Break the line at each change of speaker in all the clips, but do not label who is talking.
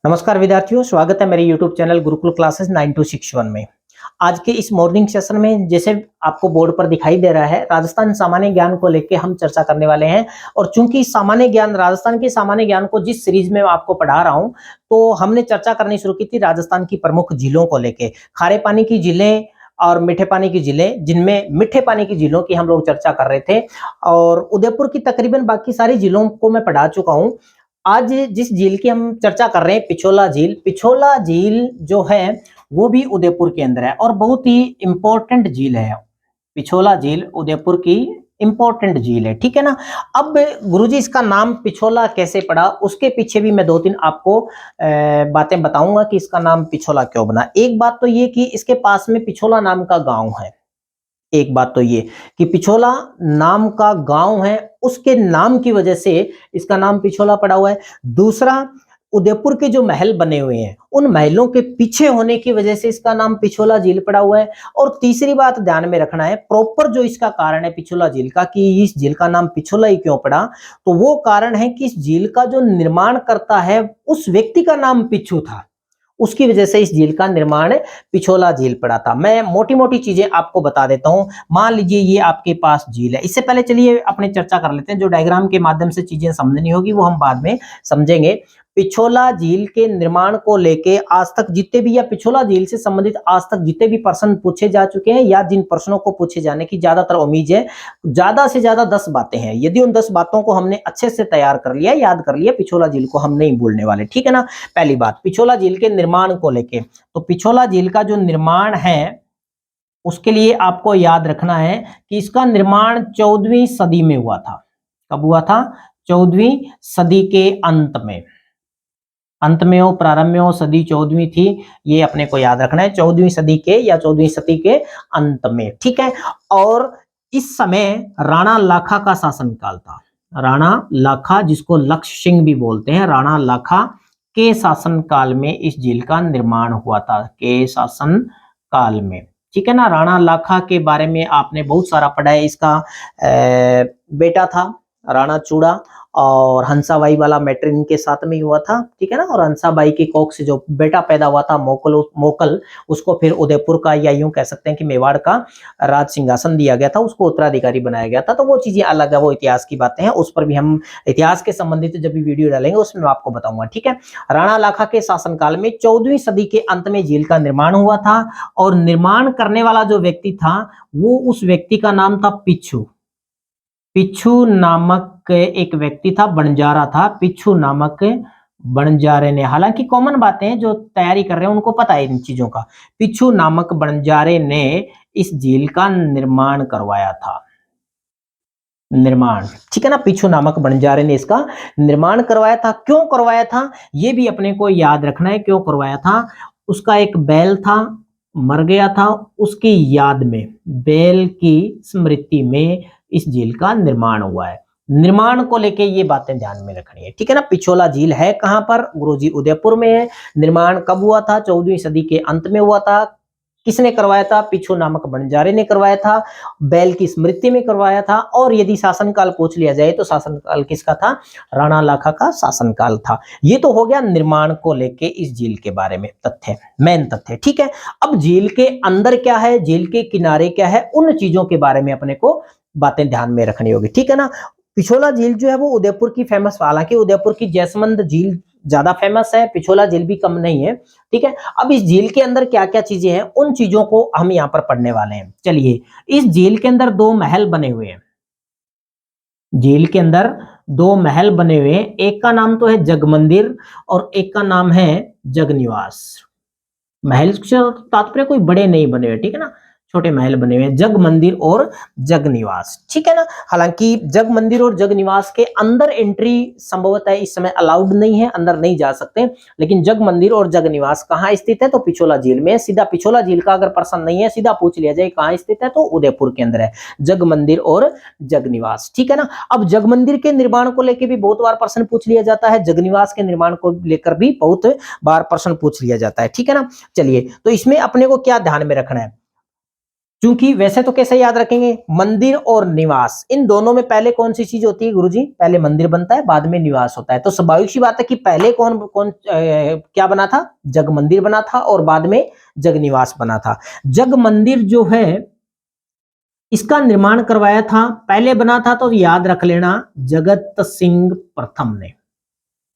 नमस्कार विद्यार्थियों, स्वागत है मेरे YouTube चैनल गुरुकुल क्लासेस 9261 में। आज के इस मॉर्निंग सेशन में जैसे आपको बोर्ड पर दिखाई दे रहा है, राजस्थान सामान्य ज्ञान को लेके हम चर्चा करने वाले हैं। और चूंकि सामान्य ज्ञान, राजस्थान के सामान्य ज्ञान को जिस सीरीज में मैं आपको पढ़ा रहा हूं, तो हमने चर्चा करनी शुरू की थी राजस्थान की प्रमुख झीलों को लेके। खारे पानी की झीलें और मीठे पानी की झीलें, जिनमें मीठे पानी की झीलों की हम लोग चर्चा कर रहे थे, और उदयपुर की तकरीबन बाकी सारी झीलों को मैं पढ़ा चुका हूं। आज जिस झील की हम चर्चा कर रहे हैं, पिछोला झील जो है वो भी उदयपुर के अंदर है और बहुत ही इंपॉर्टेंट झील है। पिछोला झील उदयपुर की इंपॉर्टेंट झील है, ठीक है ना। अब गुरुजी इसका नाम पिछोला कैसे पड़ा, उसके पीछे भी मैं दो तीन आपको बातें बताऊंगा कि इसका नाम पिछोला क्यों बना। एक बात तो ये कि इसके पास में पिछोला नाम का गांव है। एक बात तो ये कि पिछोला नाम का गांव है, उसके नाम की वजह से इसका नाम पिछोला पड़ा हुआ है। दूसरा, उदयपुर के जो महल बने हुए हैं, उन महलों के पीछे होने की वजह से इसका नाम पिछोला झील पड़ा हुआ है। और तीसरी बात ध्यान में रखना है, प्रॉपर जो इसका कारण है पिछोला झील का, कि इस झील का नाम पिछोला ही क्यों पड़ा, तो वो कारण है कि इस झील का जो निर्माण करता है उस व्यक्ति का नाम पिछू था। उसकी वजह से इस झील का निर्माण पिछोला झील पड़ा था। मैं मोटी मोटी चीजें आपको बता देता हूं। मान लीजिए ये आपके पास झील है। इससे पहले चलिए अपने चर्चा कर लेते हैं। जो डायग्राम के माध्यम से चीजें समझनी होगी वो हम बाद में समझेंगे। पिछोला झील के निर्माण को लेके आज तक जितने भी, या पिछोला झील से संबंधित आज तक जितने भी प्रश्न पूछे जा चुके हैं, या जिन प्रश्नों को पूछे जाने की ज्यादातर उम्मीद है, ज्यादा से ज्यादा 10 बातें हैं। यदि उन 10 बातों को हमने अच्छे से तैयार कर लिया, याद कर लिया, पिछोला झील को हम नहीं भूलने वाले, ठीक है ना। पहली बात, पिछोला झील के निर्माण को लेके, तो पिछोला झील का जो निर्माण है उसके लिए आपको याद रखना है कि इसका निर्माण 14वीं सदी में हुआ था। कब हुआ था? 14वीं सदी के अंत में हो, प्रारंभ में हो, सदी 14वीं थी, ये अपने को याद रखना है। 14वीं सदी के या 14वीं सदी के अंत में, ठीक है। और इस समय राणा लाखा का शासनकाल था। राणा लाखा, जिसको लक्ष्य सिंह भी बोलते हैं, राणा लाखा के शासनकाल में इस झील का निर्माण हुआ था, के शासन काल में, ठीक है ना। राणा लाखा के बारे में आपने बहुत सारा पढ़ा है। इसका बेटा था राणा चूड़ा, और हंसाबाई वाला मैटर इनके साथ में ही हुआ था, ठीक है ना। और हंसाबाई की कोख से जो बेटा पैदा हुआ था मोकल, उसको फिर उदयपुर का, या यूं कह सकते हैं कि मेवाड़ का राज सिंहासन दिया गया था, उसको उत्तराधिकारी बनाया गया था। तो वो चीजें अलग है, वो इतिहास की बातें हैं, उस पर भी हम इतिहास के संबंधित जब भी वीडियो डालेंगे उसमें मैं आपको बताऊंगा, ठीक है। राणा लाखा के शासनकाल में 14वीं सदी के अंत में झील का निर्माण हुआ था, और निर्माण करने वाला जो व्यक्ति था, वो उस व्यक्ति का नाम था पिच्छू नामक एक व्यक्ति था, बंजारा था, पिच्छू नामक बंजारे ने, हालांकि कॉमन बातें हैं, जो तैयारी कर रहे हैं उनको पता है इन चीजों का। पिच्छू नामक बंजारे ने इस झील का निर्माण करवाया था। ठीक है ना। पिच्छू नामक बंजारे ने इसका निर्माण करवाया था। क्यों करवाया था ये भी अपने को याद रखना है। क्यों करवाया था? उसका एक बैल था, मर गया था, उसकी याद में, बैल की स्मृति में इस झील का निर्माण हुआ है। निर्माण को लेके ये बातें ध्यान में रखनी है, ठीक है ना। पिछोला झील है कहां पर? गुरुजी उदयपुर में है। निर्माण कब हुआ था? 14वीं सदी के अंत में हुआ था। किसने करवाया था? पिच्छू नामक बंजारे ने करवाया था, बैल की स्मृति में करवाया था। और यदि शासनकाल पूछ लिया जाए तो शासनकाल किसका था? राणा लाखा का शासनकाल था। ये तो हो गया निर्माण को लेके इस झील के बारे में तथ्य, मेन तथ्य, ठीक है। अब झील के अंदर क्या है, झील के किनारे क्या है, उन चीजों के बारे में अपने को बातें ध्यान में रखनी होगी, ठीक है ना। पिछोला झील जो है वो उदयपुर की फेमस, हालांकि उदयपुर की जैसमंद झील ज्यादा फेमस है, पिछोला झील भी कम नहीं है, ठीक है। अब इस झील के अंदर क्या क्या चीजें हैं, उन चीजों को हम यहाँ पर पढ़ने वाले हैं। चलिए, इस झील के अंदर 2 महल बने हुए हैं। झील के अंदर 2 महल बने हुए हैं। एक का नाम तो है जग मंदिर और एक का नाम है जग निवास। महल से तात्पर्य कोई बड़े नहीं बने हुए, ठीक है ना, छोटे महल बने हुए हैं। जग मंदिर और जग निवास, ठीक है ना। हालांकि जग मंदिर और जग निवास के अंदर एंट्री संभवतः इस समय अलाउड नहीं है, अंदर नहीं जा सकते। लेकिन जग मंदिर और जग निवास कहाँ स्थित है? तो पिछोला झील में। सीधा पिछोला झील का अगर प्रश्न नहीं है, सीधा पूछ लिया जाए कहाँ स्थित है, तो उदयपुर के अंदर है, जग मंदिर और जग निवास, ठीक है ना। अब जग मंदिर के निर्माण को लेकर भी बहुत बार प्रश्न पूछ लिया जाता है, जग निवास के निर्माण को लेकर भी बहुत बार प्रश्न पूछ लिया जाता है, ठीक है ना। चलिए, तो इसमें अपने को क्या ध्यान में रखना है? क्योंकि वैसे तो कैसे याद रखेंगे, मंदिर और निवास, इन दोनों में पहले कौन सी चीज होती है गुरुजी, पहले मंदिर बनता है बाद में निवास होता है। तो स्वाभाविक सी बात है कि पहले कौन कौन क्या बना था, जग मंदिर बना था और बाद में जग निवास बना था। जग मंदिर जो है इसका निर्माण करवाया था, पहले बना था तो याद रख लेना, जगत सिंह प्रथम ने।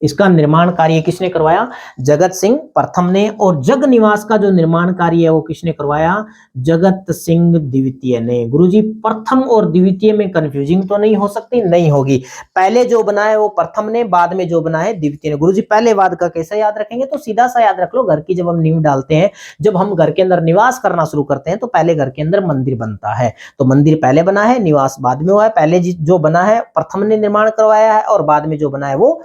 इसका निर्माण कार्य किसने करवाया, जगत सिंह प्रथम ने। और जग निवास का जो निर्माण कार्य है वो किसने करवाया, जगत सिंह द्वितीय ने। गुरुजी प्रथम और द्वितीय में कंफ्यूजिंग तो नहीं हो सकती, नहीं होगी। पहले जो बना है वो प्रथम ने, बाद में जो बना है द्वितीय ने। गुरुजी पहले बाद का कैसे याद रखेंगे, तो सीधा सा याद रख लो, घर की जब हम नींव डालते हैं, जब हम घर के अंदर निवास करना शुरू करते हैं तो पहले घर के अंदर मंदिर बनता है। तो मंदिर पहले बना है, निवास बाद में हुआ है। पहले जो बना है प्रथम ने निर्माण करवाया है और बाद में जो बना है वो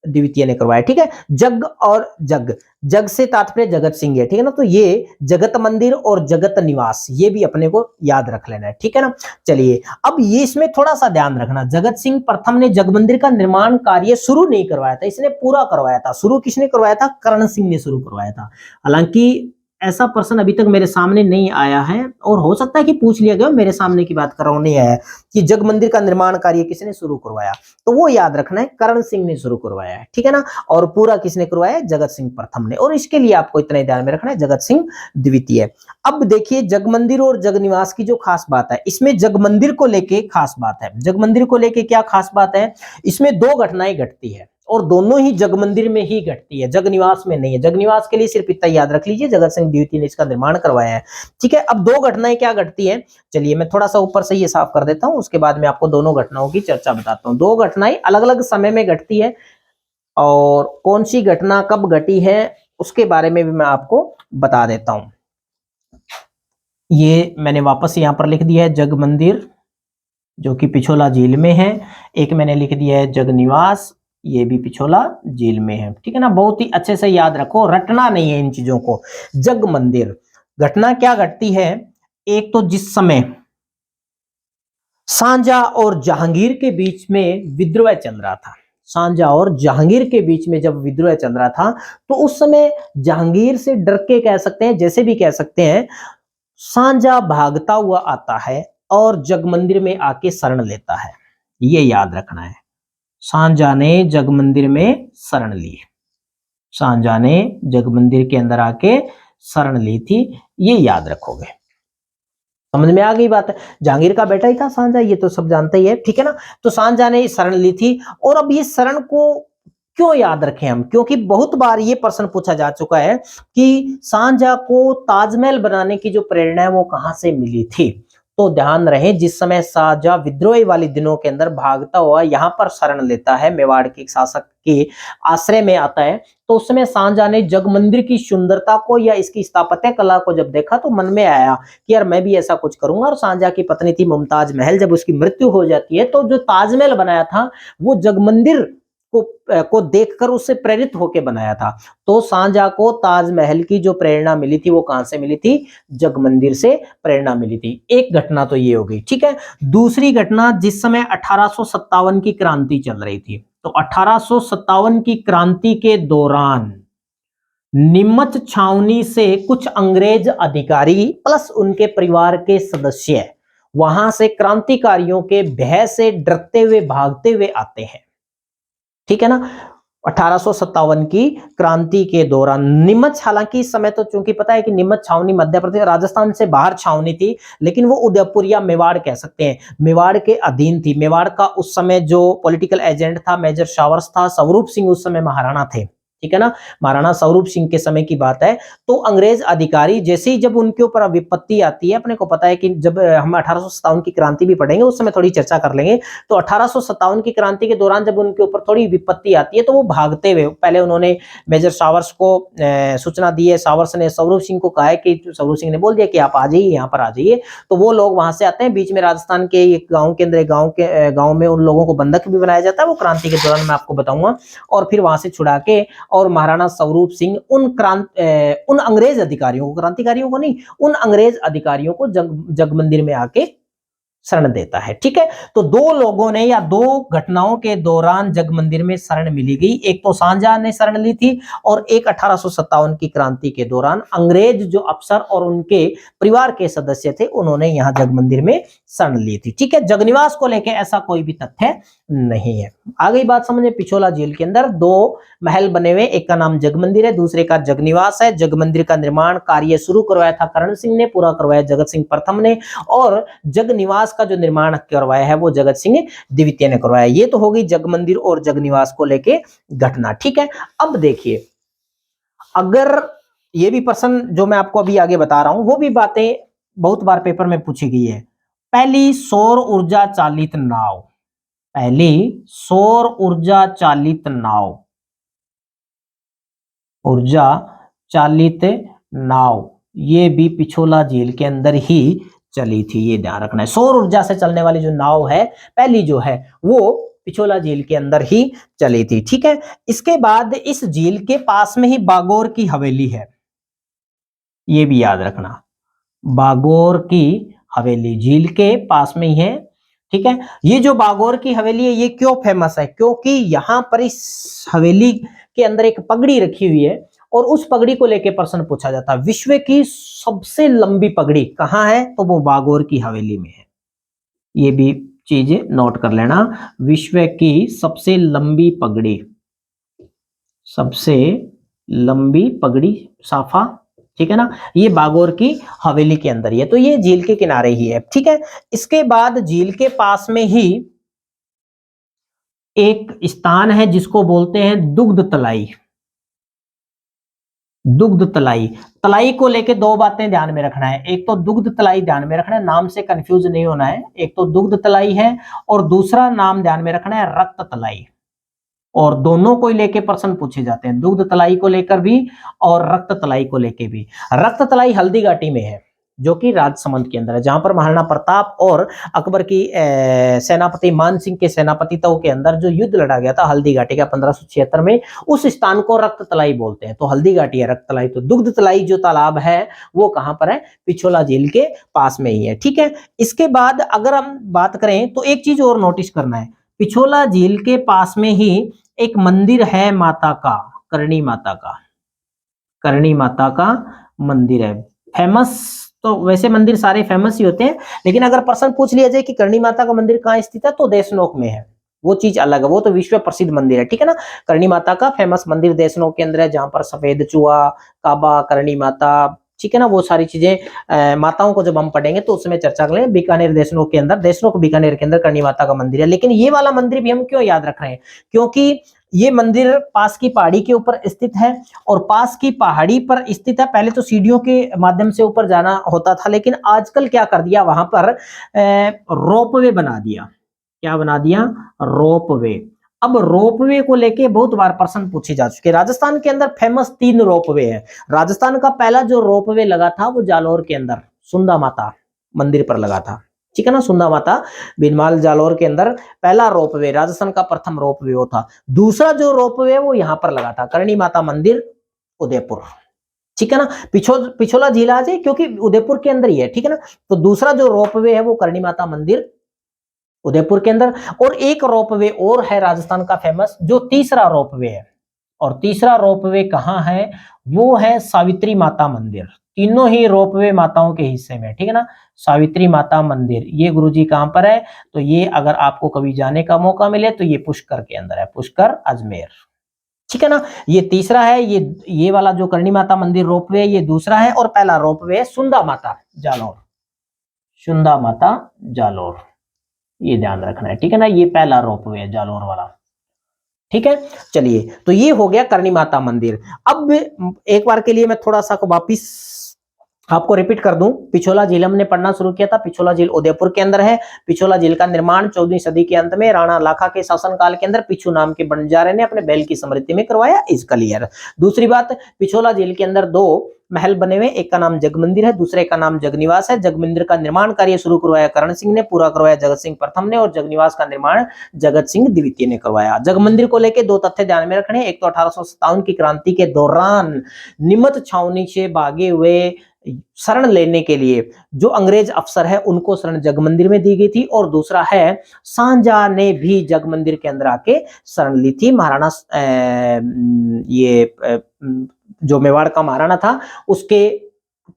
द्वितीय ने करवाया। ठीक है, जग और जग, जग से तात्पर्य जगत सिंह है। ठीक है ना, तो ये जगत मंदिर और जगत निवास ये भी अपने को याद रख लेना है। ठीक है ना, चलिए अब ये इसमें थोड़ा सा ध्यान रखना, जगत सिंह प्रथम ने जग मंदिर का निर्माण कार्य शुरू नहीं करवाया था, इसने पूरा करवाया था। शुरू किसने करवाया था, कर्ण सिंह ने शुरू करवाया था। हालांकि ऐसा पर्सन अभी तक मेरे सामने नहीं आया है, और हो सकता है कि पूछ लिया गया, मेरे सामने की बात कर रहा हूं, नहीं आया कि जग मंदिर का निर्माण कार्य किसने शुरू करवाया। तो वो याद रखना है, कर्ण सिंह ने शुरू करवाया है। ठीक है ना, और पूरा किसने करवाया है, जगत सिंह प्रथम ने। और इसके लिए आपको इतना ही ध्यान में रखना है, जगत सिंह द्वितीय। अब देखिए जग मंदिर और जग निवास की जो खास बात है, इसमें जग मंदिर को लेके खास बात है। जग मंदिर को लेके क्या खास बात है, इसमें दो घटनाएं घटती है और दोनों ही जग मंदिर में ही घटती है, जग निवास में नहीं है। जग निवास के लिए सिर्फ इतना याद रख लीजिए, जगत सिंह द्वितीय ने इसका निर्माण करवाया है। ठीक है, अब दो घटनाएं क्या घटती है, चलिए मैं थोड़ा सा ऊपर से ये साफ कर देता हूं, उसके बाद में आपको दोनों घटनाओं की चर्चा बताता हूं। दो घटनाएं अलग अलग समय में घटती है, और कौन सी घटना कब घटी है उसके बारे में भी मैं आपको बता देता हूं। ये मैंने वापस यहां पर लिख दिया है जग मंदिर, जो कि पिछोला झील में है। एक मैंने लिख दिया है जग निवास, ये भी पिछोला झील में है। ठीक है ना, बहुत ही अच्छे से याद रखो, रटना नहीं है इन चीजों को। जग मंदिर घटना क्या घटती है, एक तो जिस समय सांझा और जहांगीर के बीच में विद्रोह चल रहा था, सांझा और जहांगीर के बीच में जब विद्रोह चल रहा था, तो उस समय जहांगीर से डर के कह सकते हैं, जैसे भी कह सकते हैं, सांझा भागता हुआ आता है और जग मंदिर में आके शरण लेता है। ये याद रखना है, सांझा ने जग मंदिर में शरण ली, सांझा ने जग मंदिर के अंदर आके शरण ली थी, ये याद रखोगे। समझ में आ गई बात है, जहांगीर का बेटा ही था सांझा, ये तो सब जानते ही है। ठीक है ना, तो सांझा ने शरण ली थी। और अब ये शरण को क्यों याद रखें हम, क्योंकि बहुत बार ये प्रश्न पूछा जा चुका है कि सांझा को ताजमहल बनाने की जो प्रेरणा है वो कहां से मिली थी। तो ध्यान रहे, जिस समय शाहजहां विद्रोही वाले दिनों के अंदर भागता हुआ यहाँ पर शरण लेता है, मेवाड़ के शासक के आश्रय में आता है, तो उस समय शाहजहां ने जग मंदिर की सुंदरता को या इसकी स्थापत्य कला को जब देखा तो मन में आया कि यार मैं भी ऐसा कुछ करूंगा। और शाहजहां की पत्नी थी मुमताज महल, जब उसकी मृत्यु हो जाती है तो जो ताजमहल बनाया था वो जग मंदिर को देखकर उससे प्रेरित होकर बनाया था। तो शाहजहां को ताजमहल की जो प्रेरणा मिली थी वो कहां से मिली थी, जग मंदिर से प्रेरणा मिली थी। एक घटना तो ये हो गई। ठीक है, दूसरी घटना, जिस समय 1857 की क्रांति चल रही थी, तो 1857 की क्रांति के दौरान नीमच छावनी से कुछ अंग्रेज अधिकारी प्लस उनके परिवार के सदस्य वहां से क्रांतिकारियों के भय से डरते हुए भागते हुए आते हैं। ठीक है ना, 1857 की क्रांति के दौरान नीमच, हालांकि इस समय तो चूंकि पता है कि नीमच छावनी मध्य प्रदेश राजस्थान से बाहर छावनी थी, लेकिन वो उदयपुर या मेवाड़ कह सकते हैं, मेवाड़ के अधीन थी। मेवाड़ का उस समय जो पॉलिटिकल एजेंट था मेजर शावर्स था, स्वरूप सिंह उस समय महाराणा थे। ठीक है ना, महाराणा स्वरूप सिंह के समय की बात है। तो अंग्रेज अधिकारी जैसे ही जब उनके ऊपर विपत्ति आती है, अपने को पता है कि जब हम 1857 की क्रांति भी पढ़ेंगे उस समय थोड़ी चर्चा कर लेंगे, तो 1857 की क्रांति के दौरान जब उनके ऊपर थोड़ी विपत्ति आती है तो वो भागते हुए, पहले उन्होंने मेजर शावर्स को सूचना दी है, शावर्स ने स्वरूप सिंह को कहा है कि स्वरूप सिंह ने बोल दिया कि आप आ जाइए, यहाँ पर आ जाइए। तो वो लोग वहां से आते हैं, बीच में राजस्थान के एक गाँव के अंदर, गाँव में उन लोगों को बंधक भी बनाया जाता है, वो क्रांति के दौरान मैं आपको बताऊंगा। और फिर वहां से छुड़ा के और महाराणा स्वरूप सिंह उन अंग्रेज अधिकारियों को, क्रांतिकारियों को नहीं, उन अंग्रेज अधिकारियों को जग मंदिर में आके शरण देता है। ठीक है, तो दो लोगों ने या दो घटनाओं के दौरान जग मंदिर में शरण मिली गई। एक तो शाहजहां ने शरण ली थी और एक 1857 की क्रांति के दौरान अंग्रेज जो अफसर और उनके परिवार के सदस्य थे उन्होंने यहाँ जग मंदिर में शरण ली थी। ठीक है, जगनिवास को लेकर ऐसा कोई भी तथ्य नहीं है। आ गई बात समझे, पिछोला झील के अंदर दो महल बने हुए, एक का नाम जग मंदिर है, दूसरे का जगनिवास है। जग मंदिर का निर्माण कार्य शुरू करवाया था करण सिंह ने, पूरा करवाया जगत सिंह प्रथम ने, और जग निवास का जो निर्माण करवाया है वो जगत सिंह द्वितीय ने करवाया। ये तो हो गई जग मंदिर और जग निवास को लेके घटना। ठीक है, अब देखिए, अगर ये भी प्रश्न जो मैं आपको अभी आगे बता रहा हूं वो भी बातें बहुत बार पेपर में पूछी गई है। पहली सौर ऊर्जा चालित नाव, पहली सौर ऊर्जा चालित नाव, ऊर्जा चालित नाव ये भी पिछोला झील के अंदर ही चली थी, ये ध्यान रखना है। सौर ऊर्जा से चलने वाली जो नाव है पहली जो है वो पिछोला झील के अंदर ही चली थी। ठीक है, इसके बाद इस झील के पास में ही बागोर की हवेली है, ये भी याद रखना, बागोर की हवेली झील के पास में ही है। ठीक है, ये जो बागोर की हवेली है ये क्यों फेमस है, क्योंकि यहां पर इस हवेली के अंदर एक पगड़ी रखी हुई है और उस पगड़ी को लेकर प्रश्न पूछा जाता है। विश्व की सबसे लंबी पगड़ी कहां है, तो वो बागोर की हवेली में है। ये भी चीजें नोट कर लेना, विश्व की सबसे लंबी पगड़ी, सबसे लंबी पगड़ी साफा, ठीक है ना, ये बागोर की हवेली के अंदर ही है, तो ये झील के किनारे ही है। ठीक है, इसके बाद झील के पास में ही एक स्थान है जिसको बोलते हैं दुग्ध तलाई। दुग्ध तलाई, तलाई को लेके दो बातें ध्यान में रखना है, एक तो दुग्ध तलाई ध्यान में रखना है, नाम से कंफ्यूज नहीं होना है। एक तो दुग्ध तलाई है और दूसरा नाम ध्यान में रखना है रक्त तलाई, और दोनों को लेके प्रश्न पूछे जाते हैं, दुग्ध तलाई को लेकर भी और रक्त तलाई को लेके भी। रक्त तलाई हल्दी घाटी में है जो कि राजसमंद के अंदर है, जहां पर महाराणा प्रताप और अकबर की सेनापति मान सिंह के सेनापतित्व के अंदर जो युद्ध लड़ा गया था हल्दी घाटी का 1576 में, उस स्थान को रक्त तलाई बोलते हैं। तो हल्दी घाटी है रक्त तलाई। तो दुग्ध तलाई जो तालाब है वो कहां पर है, पिछोला झील के पास में ही है। ठीक है, इसके बाद अगर हम बात करें तो एक चीज और नोटिस करना है, पिछोला झील के पास में ही एक मंदिर है माता का, करणी माता का, करणी माता का मंदिर है। फेमस तो वैसे मंदिर सारे फेमस ही होते हैं, लेकिन अगर प्रश्न पूछ लिया जाए कि करणी माता का मंदिर कहाँ स्थित है तो देशनोक में है, वो चीज अलग है, वो तो विश्व प्रसिद्ध मंदिर है। ठीक है ना, करणी माता का फेमस मंदिर देशनोक के अंदर है, जहां पर सफेद चूहा, काबा, करणी माता, ठीक है ना, वो सारी चीजें माताओं को जब हम पढ़ेंगे तो उसमें चर्चा करेंगे। बीकानेर देशनोक के अंदर, देशनोक बीकानेर के अंदर करणी माता का मंदिर है। लेकिन ये वाला मंदिर भी हम क्यों याद रख रहे हैं, क्योंकि ये मंदिर पास की पहाड़ी के ऊपर स्थित है, और पास की पहाड़ी पर स्थित है। पहले तो सीढ़ियों के माध्यम से ऊपर जाना होता था, लेकिन आजकल क्या कर दिया, वहां पर रोपवे बना दिया। क्या बना दिया, रोपवे। अब रोपवे को लेके बहुत बार प्रश्न पूछे जा चुके। राजस्थान के अंदर फेमस 3 रोपवे है। राजस्थान का पहला जो रोपवे लगा था वो जालौर के अंदर सुंदा माता मंदिर पर लगा था। ठीक है ना, सुंदा माता बीनमाल जालौर के अंदर पहला रोपवे, राजस्थान का प्रथम रोपवे वो था। दूसरा जो रोपवे वो यहां पर लगा था, करणी माता मंदिर उदयपुर। ठीक है ना, पिछोला झील आ जाए क्योंकि उदयपुर के अंदर ही है। ठीक है ना, तो दूसरा जो रोपवे है वो करणी माता मंदिर उदयपुर के अंदर। और एक रोपवे और है राजस्थान का फेमस, जो तीसरा रोपवे है, और तीसरा रोपवे कहाँ है, वो है सावित्री माता मंदिर। तीनों ही रोपवे माताओं के हिस्से में। ठीक है ना, सावित्री माता मंदिर, ये गुरुजी कहां पर है, तो ये अगर आपको कभी जाने का मौका मिले तो ये पुष्कर के अंदर है, पुष्कर अजमेर। ठीक है ना, ये तीसरा है, ये वाला जो करणी माता मंदिर रोपवे ये दूसरा है, और पहला रोपवे है सुंदा माता जालौर, सुंदा माता जालौर, ये ध्यान रखना है। ठीक है ना, ये पहला रोपवे है जालौर वाला। ठीक है, चलिए, तो ये हो गया करणी माता मंदिर। अब एक बार के लिए मैं थोड़ा सा वापिस आपको रिपीट कर दूं, पिछोला झील हमने पढ़ना शुरू किया था। पिछोला झील उदयपुर के अंदर है। पिछोला झील का निर्माण 14वीं सदी के अंत में राणा लाखा के शासनकाल के अंदर पिछू नाम के बंजारे ने अपने बैल की स्मृति में करवाया, इज क्लियर। दूसरी बात, पिछोला झील के अंदर 2 महल बने हुए, एक का नाम जग मंदिर है, दूसरे का नाम जगनिवास है। जग मंदिर का निर्माण कार्य शुरू करवाया करण सिंह ने, पूरा करवाया जगत सिंह प्रथम ने, और जगनिवास का निर्माण जगत सिंह द्वितीय ने करवाया। जग मंदिर को लेकर 2 तथ्य ध्यान में रखने, एक तो 1857 की क्रांति के दौरान निमत छावनी से भागे हुए शरण लेने के लिए जो अंग्रेज अफसर है उनको शरण जगमंदिर में दी गई थी, और दूसरा है सांझा ने भी जगमंदिर के अंदर आके शरण ली थी। महाराणा जो मेवाड़ का महाराणा था उसके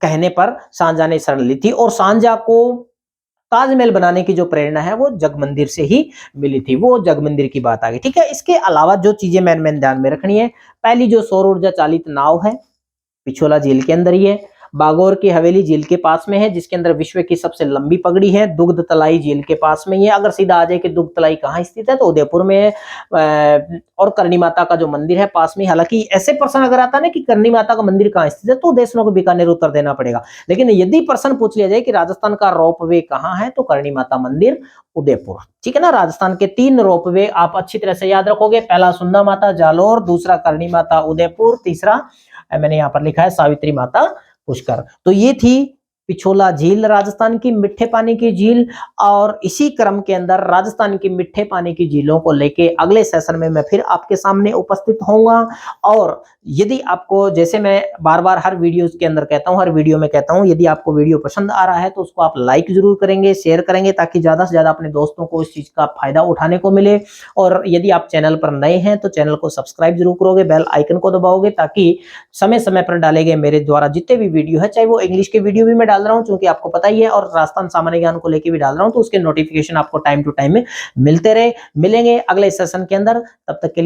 कहने पर सांझा ने शरण ली थी, और सांझा को ताजमहल बनाने की जो प्रेरणा है वो जगमंदिर से ही मिली थी। वो जगमंदिर की बात आ गई, ठीक है। इसके अलावा जो चीजें मैन ध्यान में रखनी है, पहली जो सौर ऊर्जा चालित नाव है पिछोला झील के अंदर ही है। बागोर की हवेली झील के पास में है, जिसके अंदर विश्व की सबसे लंबी पगड़ी है। दुग्ध तलाई झील के पास में ही है। अगर सीधा आ जाए कि दुग्ध तलाई कहाँ स्थित है तो उदयपुर में है। और करणी माता का जो मंदिर है पास में। हालांकि ऐसे प्रश्न अगर आता है ना कि करणी माता का मंदिर कहाँ स्थित है तो देशनों को बीकानेर उत्तर देना पड़ेगा। लेकिन यदि प्रश्न पूछ लिया जाए कि राजस्थान का रोपवे कहाँ है तो करणी माता मंदिर उदयपुर, ठीक है ना। राजस्थान के 3 रोपवे आप अच्छी तरह से याद रखोगे। पहला सुंदा माता जालोर, दूसरा करणी माता उदयपुर, तीसरा मैंने यहाँ पर लिखा है सावित्री माता पुष्कर। तो ये थी पिछोला झील राजस्थान की मीठे पानी की झील। और इसी क्रम के अंदर राजस्थान की मीठे पानी की झीलों को लेके अगले सेशन में मैं फिर आपके सामने उपस्थित होऊंगा। और यदि आपको, जैसे मैं बार बार हर वीडियो के अंदर कहता हूं, हर वीडियो में कहता हूं, यदि आपको वीडियो पसंद आ रहा है तो उसको आप लाइक जरूर करेंगे, शेयर करेंगे, ताकि ज्यादा से ज्यादा अपने दोस्तों को इस चीज का फायदा उठाने को मिले। और यदि आप चैनल पर नए हैं तो चैनल को सब्सक्राइब जरूर करोगे, बेल आइकन को दबाओगे, ताकि समय समय पर डाले गए मेरे द्वारा जितने भी वीडियो है, चाहे वो इंग्लिश के वीडियो भी मैं डाल रहा हूं क्योंकि आपको पता ही है, और राजस्थान सामान्य ज्ञान को लेकर भी डाल रहा हूं, तो उसके नोटिफिकेशन आपको टाइम टू टाइम में मिलते रहे। मिलेंगे अगले सेशन के अंदर, तब तक के लिए